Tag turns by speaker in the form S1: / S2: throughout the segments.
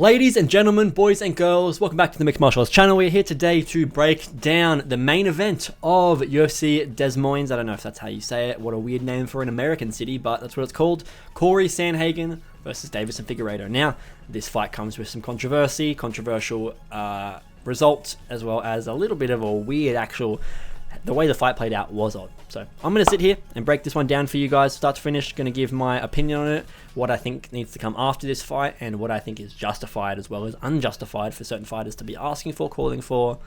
S1: Ladies and gentlemen, boys and girls, welcome back to the Mixed Martial Arts channel. We're here today to break down the main event of UFC Des Moines. I don't know if that's how you say it. What a weird name for an American city, but that's what it's called. Cory Sandhagen versus Deiveson Figueiredo. Now, this fight comes with some controversial results, as well as a little bit of a weird the way the fight played out was odd. So I'm going to sit here and break this one down for you guys, start to finish. Going to give my opinion on it, what I think needs to come after this fight, and what I think is justified as well as unjustified for certain fighters to be asking for, calling for.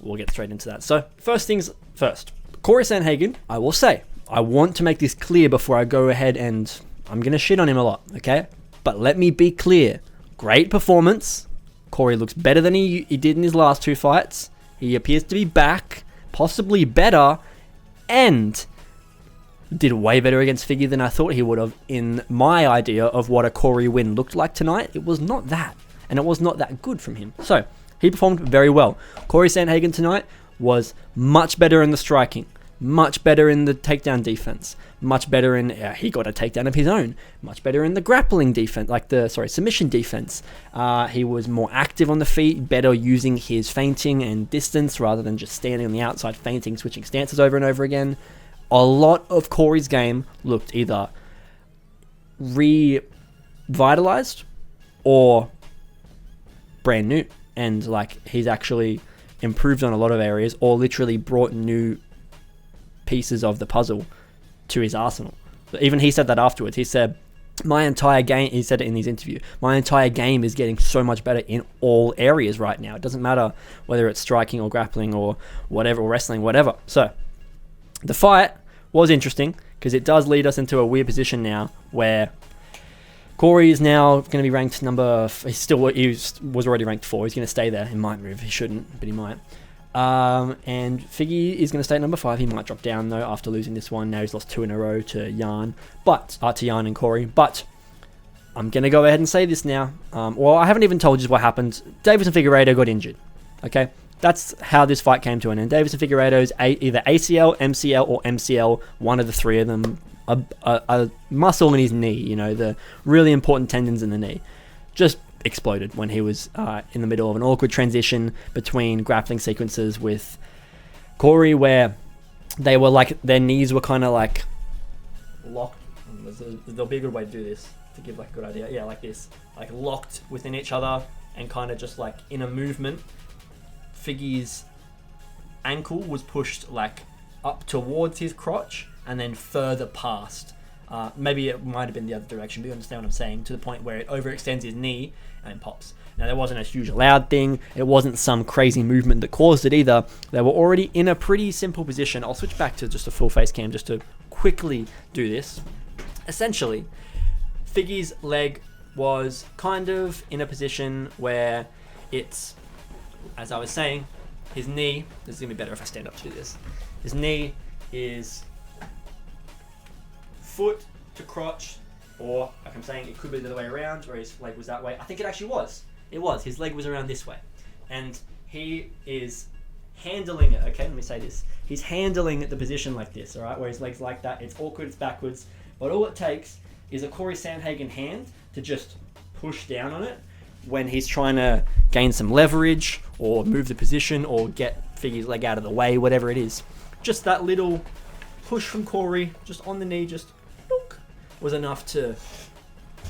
S1: We'll get straight into that. So first things first, Cory Sandhagen, I will say, I want to make this clear before I go ahead, and I'm going to shit on him a lot, okay? But let me be clear. Great performance. Cory looks better than he did in his last two fights. He appears to be back, possibly better, and did way better against Figgy than I thought he would have in my idea of what a Cory win looked like tonight. It was not that, and it was not that good from him. So, he performed very well. Cory Sandhagen tonight was much better in the striking, much better in the takedown defense, much better in, he got a takedown of his own, much better in the grappling defense, submission defense. He was more active on the feet, better using his feinting and distance rather than just standing on the outside feinting, switching stances over and over again. A lot of Cory's game looked either revitalized or brand new, and he's actually improved on a lot of areas or literally brought new pieces of the puzzle to his arsenal. Even he said that afterwards. He said, my entire game, he said it in his interview, my entire game is getting so much better in all areas right now. It doesn't matter whether it's striking or grappling or whatever, or wrestling, whatever. So the fight was interesting because it does lead us into a weird position now where Cory is now going to be ranked he was already ranked 4. He's going to stay there. He might move. He shouldn't, but he might. And Figgy is going to stay at number 5. He might drop down though after losing this one. Now he's lost 2 in a row to EARNT, to EARNT and Cory. But I'm going to go ahead and say this now. Well, I haven't even told you what happened. Deiveson Figueiredo got injured. Okay, that's how this fight came to an end. Deiveson Figueiredo's either ACL, MCL, or MCL. One of the three of them. A muscle in his knee. The really important tendons in the knee. Just exploded when he was in the middle of an awkward transition between grappling sequences with Cory, where they were their knees were kind of locked. There'll be a good way to do this to give a good idea. Yeah, like this, locked within each other and kind of just in a movement. Figgy's ankle was pushed up towards his crotch and then further past. Maybe it might have been the other direction, but you understand what I'm saying, to the point where it overextends his knee and pops. Now, there wasn't a huge loud thing. It wasn't some crazy movement that caused it either. They were already in a pretty simple position. I'll switch back to just a full face cam just to quickly do this. Essentially, Figgy's leg was kind of in a position where it's, as I was saying, his knee, this is going to be better if I stand up to do this. His knee is foot to crotch, or like I'm saying, it could be the other way around, where his leg was that way. I think it actually was. It was. His leg was around this way. And he is handling it, okay? Let me say this. He's handling the position like this, all right? Where his leg's like that. It's awkward, it's backwards. But all it takes is a Cory Sandhagen hand to just push down on it when he's trying to gain some leverage or move the position or get Figgy's leg out of the way, whatever it is. Just that little push from Cory, just on the knee, just was enough to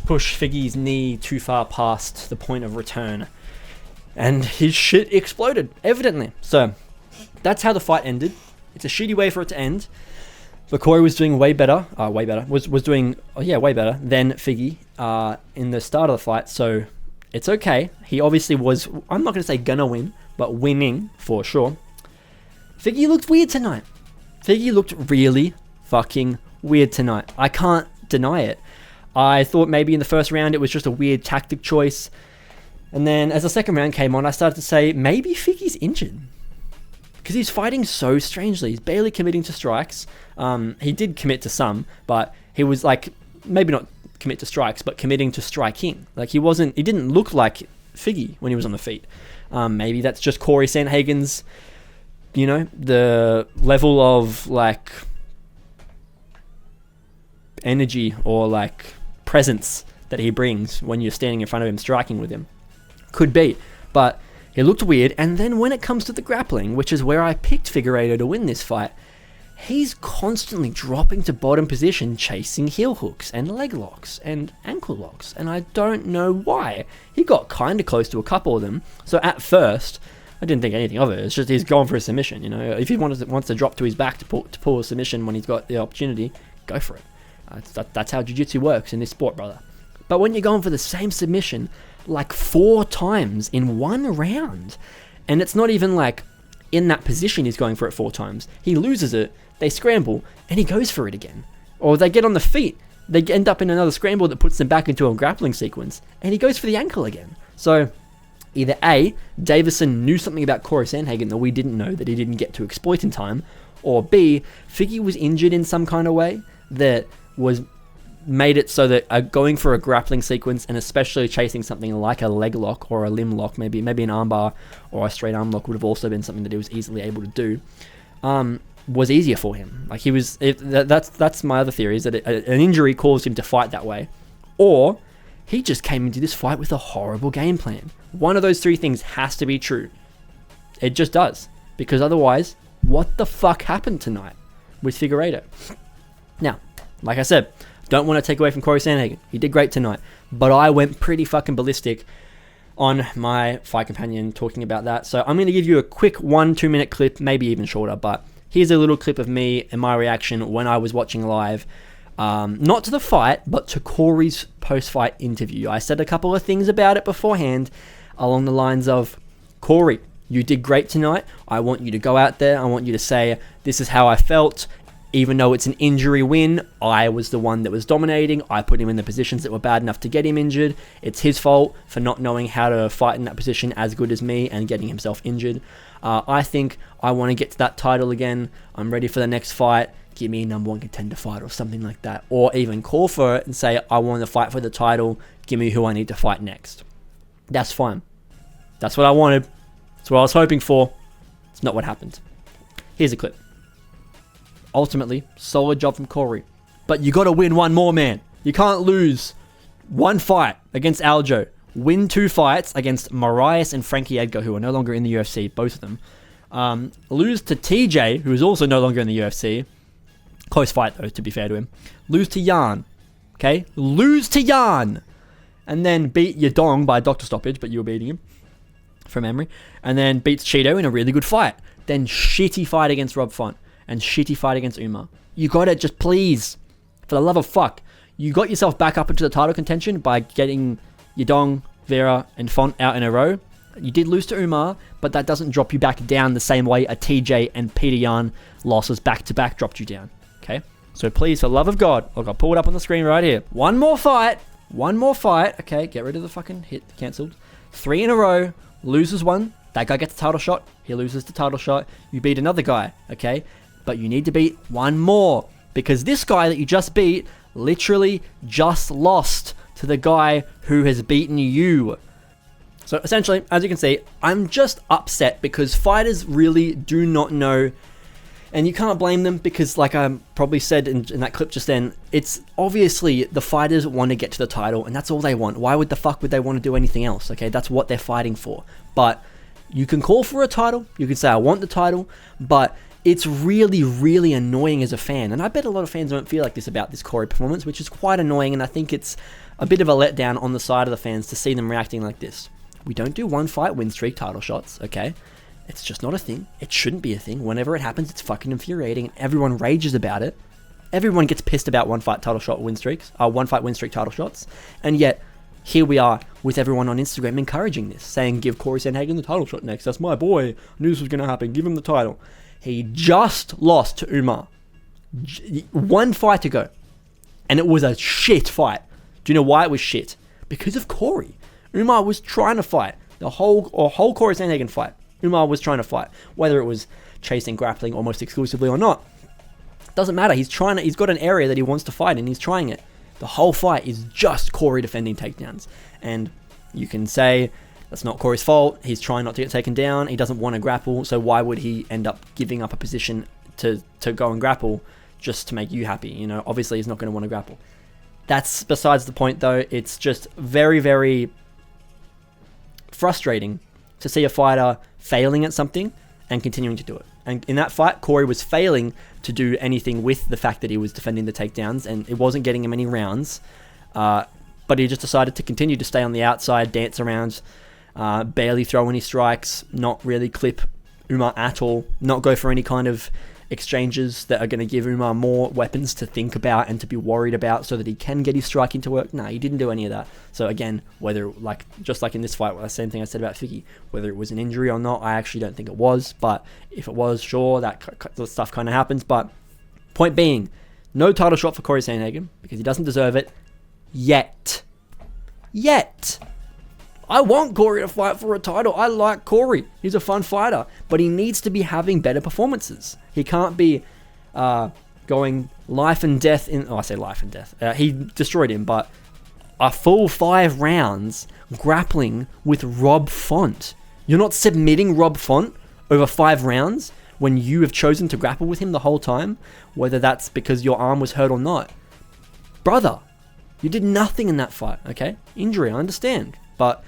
S1: push Figgy's knee too far past the point of return. And his shit exploded, evidently. So, that's how the fight ended. It's a shitty way for it to end. But Cory was doing way better. Was doing way better than Figgy in the start of the fight. So, it's okay. He obviously was, I'm not going to say gonna win, but winning for sure. Figgy looked weird tonight. Figgy looked really fucking weird tonight. I can't deny it. I thought maybe in the first round it was just a weird tactic choice, and then as the second round came on, I started to say maybe Figgy's injured because he's fighting so strangely. He's barely committing to strikes. He did commit to some, but he was maybe not commit to strikes, but committing to striking. He didn't look like Figgy when he was on the feet. Maybe that's just Cory Sandhagen's, the level of energy or presence that he brings when you're standing in front of him striking with him. Could be. But it looked weird. And then when it comes to the grappling, which is where I picked Figueiredo to win this fight, he's constantly dropping to bottom position, chasing heel hooks and leg locks and ankle locks. And I don't know why. He got kind of close to a couple of them. So at first, I didn't think anything of it. It's just he's going for a submission. You know, if he wants to drop to his back to pull a submission when he's got the opportunity, go for it. That's how jiu-jitsu works in this sport, brother. But when you're going for the same submission like 4 times in one round, and it's not even like in that position he's going for it 4 times. He loses it, they scramble, and he goes for it again. Or they get on the feet, they end up in another scramble that puts them back into a grappling sequence, and he goes for the ankle again. So either A, Davison knew something about Cory Sandhagen that we didn't know, that he didn't get to exploit in time, or B, Figgy was injured in some kind of way that was made it so that going for a grappling sequence, and especially chasing something like a leg lock or a limb lock, maybe an armbar or a straight arm lock would have also been something that he was easily able to do, was easier for him. Like that's my other theory, is that an injury caused him to fight that way, or he just came into this fight with a horrible game plan. One of those 3 things has to be true. It just does, because otherwise, what the fuck happened tonight with Figueiredo? Now, like I said, don't want to take away from Cory Sandhagen. He did great tonight. But I went pretty fucking ballistic on my fight companion talking about that. So I'm going to give you a quick 1-2 minute clip, maybe even shorter. But here's a little clip of me and my reaction when I was watching live. Not to the fight, but to Cory's post-fight interview. I said a couple of things about it beforehand along the lines of, Cory, you did great tonight. I want you to go out there. I want you to say, this is how I felt. Even though it's an injury win, I was the one that was dominating. I put him in the positions that were bad enough to get him injured. It's his fault for not knowing how to fight in that position as good as me and getting himself injured. I think I want to get to that title again. I'm ready for the next fight. Give me a number 1 contender fight or something like that. Or even call for it and say, I want to fight for the title. Give me who I need to fight next. That's fine. That's what I wanted. That's what I was hoping for. It's not what happened. Here's a clip. Ultimately, solid job from Cory. But you got to win one more, man. You can't lose 1 fight against Aljo. Win 2 fights against Marias and Frankie Edgar, who are no longer in the UFC, both of them. Lose to TJ, who is also no longer in the UFC. Close fight, though, to be fair to him. Lose to Yarn. Okay? Lose to Yarn. And then beat Yadong by doctor stoppage, but you were beating him from memory. And then beats Cheeto in a really good fight. Then shitty fight against Rob Font. And shitty fight against Umar. You got it, just please. For the love of fuck. You got yourself back up into the title contention by getting Yadong, Vera, and Font out in a row. You did lose to Umar, but that doesn't drop you back down the same way a TJ and Peter Yan losses back-to-back dropped you down. Okay? So please, for the love of God, look, I'll pull it up on the screen right here. One more fight. Okay, get rid of the fucking hit. Cancelled. 3 in a row. Loses 1. That guy gets the title shot. He loses the title shot. You beat another guy. Okay? But you need to beat 1 more. Because this guy that you just beat literally just lost to the guy who has beaten you. So essentially, as you can see, I'm just upset because fighters really do not know. And you can't blame them because, like I probably said in that clip just then, it's obviously the fighters want to get to the title and that's all they want. Why would the fuck would they want to do anything else? Okay, that's what they're fighting for. But you can call for a title. You can say, I want the title. But it's really, really annoying as a fan. And I bet a lot of fans don't feel like this about this Cory performance, which is quite annoying. And I think it's a bit of a letdown on the side of the fans to see them reacting like this. We don't do 1 fight win streak title shots, okay? It's just not a thing. It shouldn't be a thing. Whenever it happens, it's fucking infuriating. And everyone rages about it. Everyone gets pissed about 1 fight title shot win streaks. 1 fight win streak title shots. And yet, here we are with everyone on Instagram encouraging this. Saying, give Cory Sandhagen the title shot next. That's my boy. I knew this was going to happen. Give him the title. He just lost to Umar. 1 fight to go. And it was a shit fight. Do you know why it was shit? Because of Cory. Umar was trying to fight. The whole Cory Sandhagen fight. Umar was trying to fight. Whether it was chasing, grappling almost exclusively or not. Doesn't matter. He's got an area that he wants to fight and he's trying it. The whole fight is just Cory defending takedowns. And you can say that's not Cory's fault. He's trying not to get taken down. He doesn't want to grapple. So why would he end up giving up a position to go and grapple just to make you happy? You know, obviously he's not going to want to grapple. That's besides the point though. It's just very, very frustrating to see a fighter failing at something and continuing to do it. And in that fight, Cory was failing to do anything with the fact that he was defending the takedowns, and it wasn't getting him any rounds. But he just decided to continue to stay on the outside, dance around, barely throw any strikes, not really clip Umar at all, not go for any kind of exchanges that are going to give Umar more weapons to think about and to be worried about so that he can get his striking to work. No, he didn't do any of that. So again, whether, like, just like in this fight, the same thing I said about Figgy, whether it was an injury or not, I actually don't think it was. But if it was, sure, that stuff kind of happens. But point being, no title shot for Cory Sandhagen because he doesn't deserve it yet. I want Cory to fight for a title. I like Cory. He's a fun fighter. But he needs to be having better performances. He can't be going life and death in... Oh, I say life and death. He destroyed him, but a full 5 rounds grappling with Rob Font. You're not submitting Rob Font over 5 rounds when you have chosen to grapple with him the whole time, whether that's because your arm was hurt or not. Brother, you did nothing in that fight, okay? Injury, I understand. But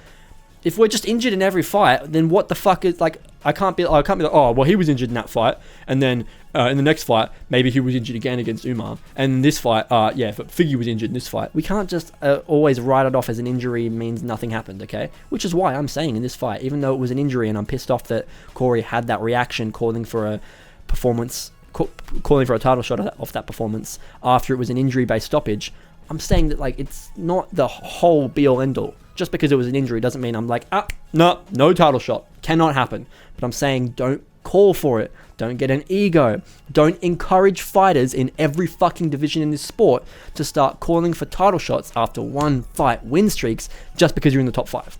S1: if we're just injured in every fight, then what the fuck is, like, I can't be like, oh, well, he was injured in that fight, and then in the next fight, maybe he was injured again against Umar, and this fight, yeah, but Figgy was injured in this fight. We can't just always write it off as an injury means nothing happened, okay? Which is why I'm saying in this fight, even though it was an injury, and I'm pissed off that Cory had that reaction calling for a performance, calling for a title shot off that performance after it was an injury-based stoppage, I'm saying that, like, it's not the whole be-all end-all. Just because it was an injury doesn't mean I'm like, no title shot. Cannot happen. But I'm saying don't call for it. Don't get an ego. Don't encourage fighters in every fucking division in this sport to start calling for title shots after 1 fight win streaks just because you're in the top 5.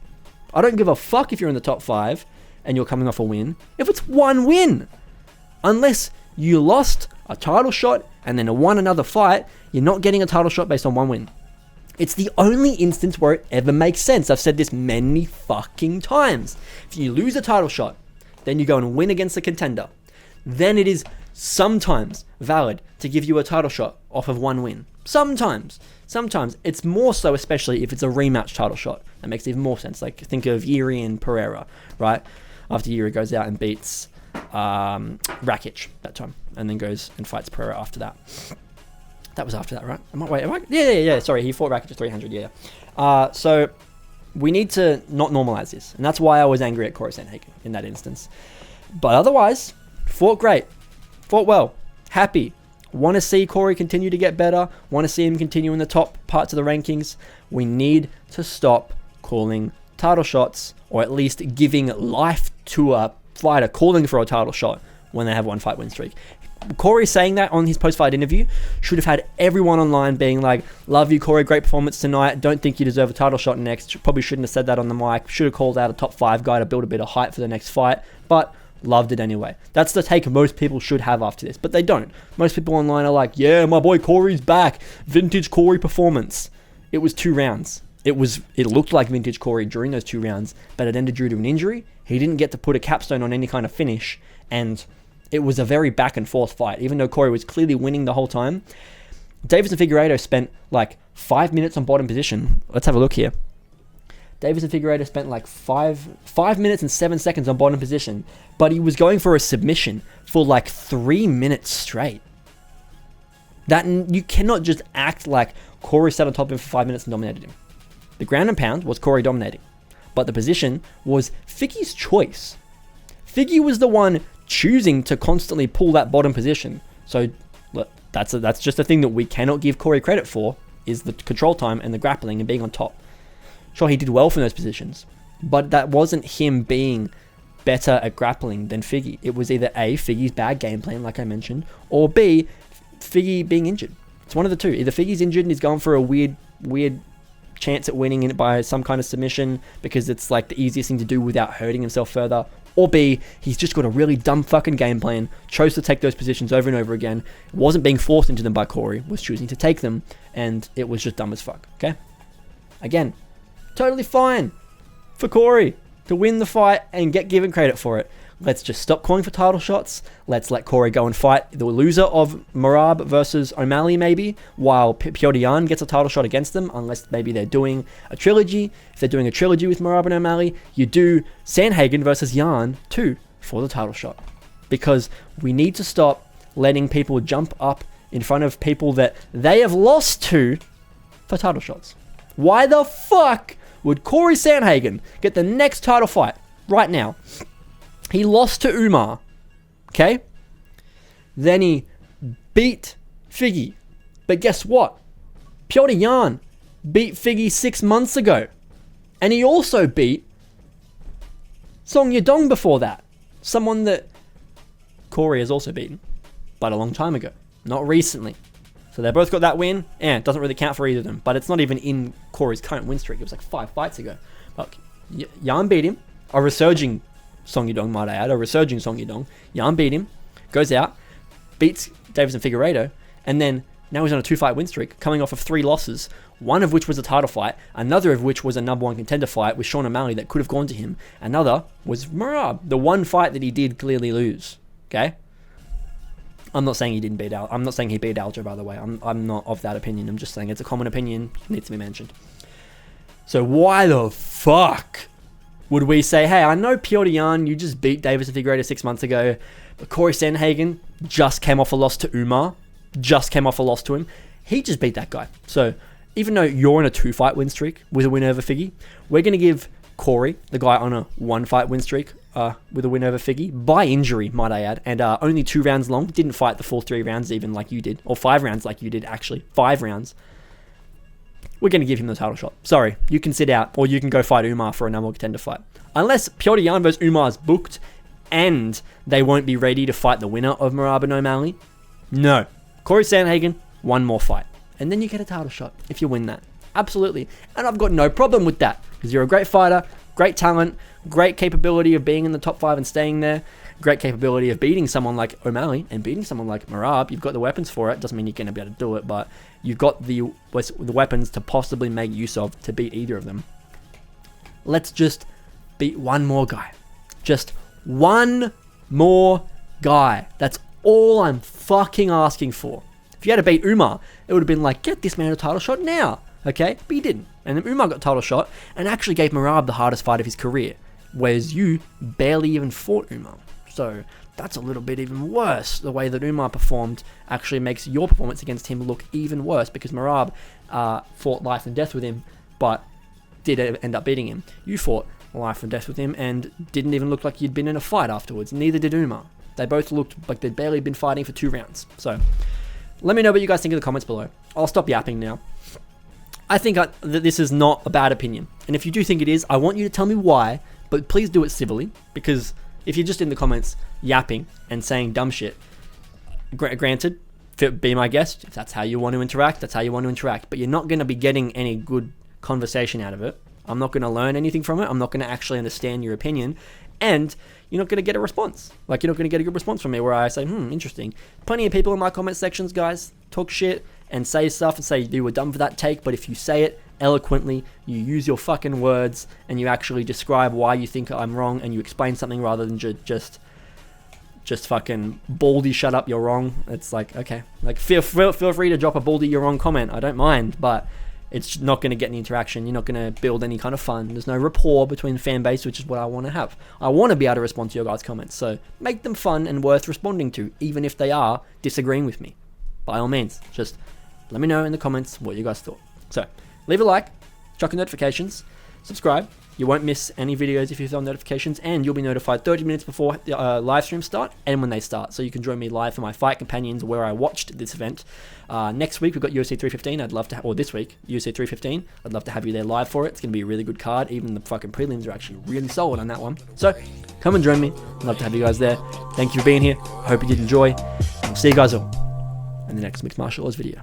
S1: I don't give a fuck if you're in the top 5 and you're coming off a win. If it's 1 win. Unless you lost a title shot and then won another fight, you're not getting a title shot based on 1 win. It's the only instance where it ever makes sense. I've said this many fucking times. If you lose a title shot, then you go and win against a contender, then it is sometimes valid to give you a title shot off of 1 win. Sometimes. It's more so, especially if it's a rematch title shot. That makes even more sense. Like, think of Yuri and Pereira, right? After Yuri goes out and beats Rakic that time, and then goes and fights Pereira after that. That was after that, right? Yeah. Sorry, he fought Rakic at 300, yeah. So we need to not normalize this. And that's why I was angry at Cory Sandhagen in that instance. But otherwise, fought great. Fought well. Happy. Want to see Cory continue to get better. Want to see him continue in the top parts of the rankings. We need to stop calling title shots, or at least giving life to a fighter calling for a title shot when they have 1 fight win streak. Cory saying that on his post-fight interview should have had everyone online being like, love you, Cory, great performance tonight, don't think you deserve a title shot next. Probably shouldn't have said that on the mic, should have called out a top 5 guy to build a bit of hype for the next fight, but loved it anyway. That's the take most people should have after this, but they don't. Most people online are like, yeah, my boy Cory's back, vintage Cory performance. It was 2 rounds. It looked like vintage Cory during those 2 rounds, but it ended due to an injury. He didn't get to put a capstone on any kind of finish, and it was a very back and forth fight, even though Cory was clearly winning the whole time. Davis and Figueiredo spent like 5 minutes on bottom position. Let's have a look here. Davis and Figueiredo spent like 5 minutes and 7 seconds on bottom position, but he was going for a submission for like 3 minutes straight. That you cannot just act like Cory sat on top of him for 5 minutes and dominated him. The ground and pound was Cory dominating, but the position was Figgy's choice. Figgy was the one choosing to constantly pull that bottom position. So look, that's just a thing that we cannot give Cory credit for, is the control time and the grappling and being on top. Sure, he did well from those positions, but that wasn't him being better at grappling than Figgy. It was either A, Figgy's bad game plan, like I mentioned, or B, Figgy being injured. It's one of the two. Either Figgy's injured and he's gone for a weird chance at winning it by some kind of submission because it's like the easiest thing to do without hurting himself further, or B, he's just got a really dumb fucking game plan, chose to take those positions over and over again, wasn't being forced into them by Cory, was choosing to take them, and it was just dumb as fuck, okay? Again, totally fine for Cory. to win the fight and get given credit for it. Let's just stop calling for title shots. Let's let Cory go and fight the loser of Merab versus O'Malley maybe, while Petr Yan gets a title shot against them, unless maybe they're doing a trilogy. If they're doing a trilogy with Merab and O'Malley, you do Sandhagen versus Yan too for the title shot. Because we need to stop letting people jump up in front of people that they have lost to for title shots. Why the fuck would Cory Sandhagen get the next title fight right now? He lost to Umar, okay? Then he beat Figgy. But guess what? Petr Yan beat Figgy 6 months ago. And he also beat Song Yadong before that. Someone that Cory has also beaten, but a long time ago, not recently. So they both got that win, and it doesn't really count for either of them. But it's not even in Cory's current win streak. It was like 5 fights ago. But Yan beat him, a resurging Song Yadong, might I add, a resurging Song Yadong. Yan beat him, goes out, beats Davis and Figueiredo, and then now he's on a 2-fight win streak, coming off of 3 losses, one of which was a title fight, another of which was a number 1 contender fight with Sean O'Malley that could have gone to him, another was Merab, the one fight that he did clearly lose, okay? I'm not saying he didn't beat Aljo. I'm not saying he beat Aljo, by the way. I'm not of that opinion. I'm just saying it's a common opinion, needs to be mentioned. So why the fuck would we say, hey, I know Petr Yan, you just beat Davis and Figueiredo 6 months ago, but Cory Sandhagen just came off a loss to Umar, just came off a loss to him. He just beat that guy. So even though you're on a 2-fight win streak with a win over Figgy, we're going to give Cory, the guy on a 1-fight win streak with a win over Figgy, by injury, might I add, and only 2 rounds long, didn't fight the full 3 rounds even like you did, or 5 rounds like you did, actually, 5 rounds. We're going to give him the title shot. Sorry, you can sit out, or you can go fight Umar for a number 1 contender fight. Unless Petr Yan versus Umar is booked, and they won't be ready to fight the winner of Merab and O'Malley. No. Cory Sandhagen, 1 more fight. And then you get a title shot if you win that. Absolutely. And I've got no problem with that, because you're a great fighter, great talent, great capability of being in the top 5 and staying there, great capability of beating someone like O'Malley and beating someone like Merab. You've got the weapons for it. Doesn't mean you're going to be able to do it, but you've got the weapons to possibly make use of to beat either of them. Let's just beat 1 more guy. Just 1 more guy. That's all I'm fucking asking for. If you had to beat Umar, it would have been like, get this man a title shot now. Okay? But he didn't. And then Umar got a title shot and actually gave Merab the hardest fight of his career. Whereas you barely even fought Umar. So that's a little bit even worse. The way that Umar performed actually makes your performance against him look even worse, because Merab fought life and death with him, but did end up beating him. You fought life and death with him and didn't even look like you'd been in a fight afterwards. Neither did Umar. They both looked like they'd barely been fighting for 2 rounds. So let me know what you guys think in the comments below. I'll stop yapping now. I think that this is not a bad opinion. And if you do think it is, I want you to tell me why, but please do it civilly, because if you're just in the comments yapping and saying dumb shit, granted, be my guest. If that's how you want to interact, that's how you want to interact. But you're not going to be getting any good conversation out of it. I'm not going to learn anything from it. I'm not going to actually understand your opinion. And you're not going to get a response. Like, you're not going to get a good response from me where I say, interesting. Plenty of people in my comment sections, guys, talk shit and say stuff and say you were dumb for that take. But if you say it eloquently, you use your fucking words, and you actually describe why you think I'm wrong, and you explain something rather than just fucking baldy shut up, you're wrong. It's like, okay, like feel free to drop a baldy you're wrong comment. I don't mind, but it's not going to get any interaction. You're not going to build any kind of fun. There's no rapport between the fan base, which is what I want to have. I want to be able to respond to your guys' comments, so make them fun and worth responding to, even if they are disagreeing with me. By all means, just let me know in the comments what you guys thought. So leave a like, chuck in notifications, subscribe. You won't miss any videos if you hit on notifications, and you'll be notified 30 minutes before the live streams start and when they start. So you can join me live for my Fight Companions where I watched this event. Next week we've got UFC 315. I'd love to, or this week, UFC 315. I'd love to have you there live for it. It's going to be a really good card. Even the fucking prelims are actually really solid on that one. So come and join me. I'd love to have you guys there. Thank you for being here. I hope you did enjoy. I'll see you guys all in the next mixed martial arts video.